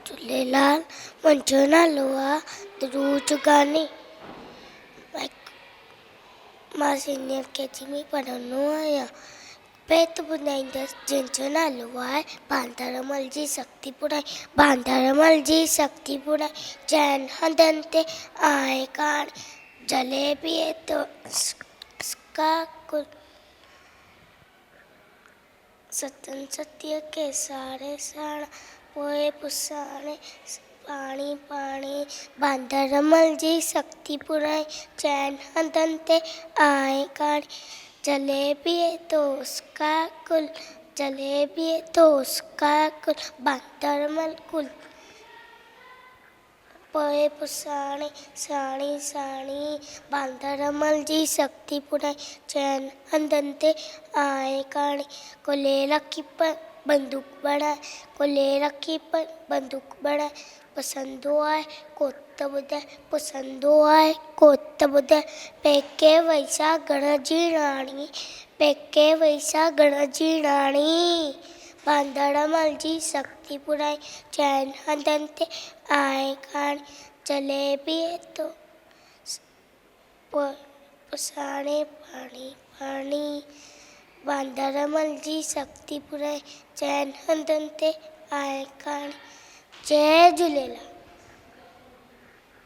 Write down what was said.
झूलेलाल। मुंहिंजो नालो आहे ध्रुव जुगानी। मां सीनियर केजी में पढ़ंदो आहियां। पेत ॿुधाईंदसि जंहिंजो नालो आहे बांदरमल जी शक्ति पुराई। बांदरमल जी शक्ति पुराई चइनि हंधनि ते आहे कान जलेबीअ तो कुल सतन सतीअ के साड़े साड़ा पोइ पुसाणे पाणी पाणी। बांदरमल जी शक्ति पुराई चइनि हंधनि ते आहे कान जलेबीअ तो कुल जलेबीअ तो कुल बांदरमल कुल पोइ पुसाणे साणी साणी। बांदरमल जी शक्ति पुराई चइनि हंधनि ते आहे काणी कुले रखी बंदूक बढ़ाए कुले रखी बंदूक बढ़ाए पसंदो आहे कोत ॿुधाए पसंदो आहे कोत ॿुधाए पेके वैसा गण जी राणी पेके वैसा गण जी राणी। बांदरमल जी शक्ति पुराई चइनि हंधनि ते आहे काणी जलेबीअ तो पुसाणे पाणी पाणी। बांदरमल जी शक्ति पुराई चइनि हंधनि ते आहे काणी। जय झूलेलाल।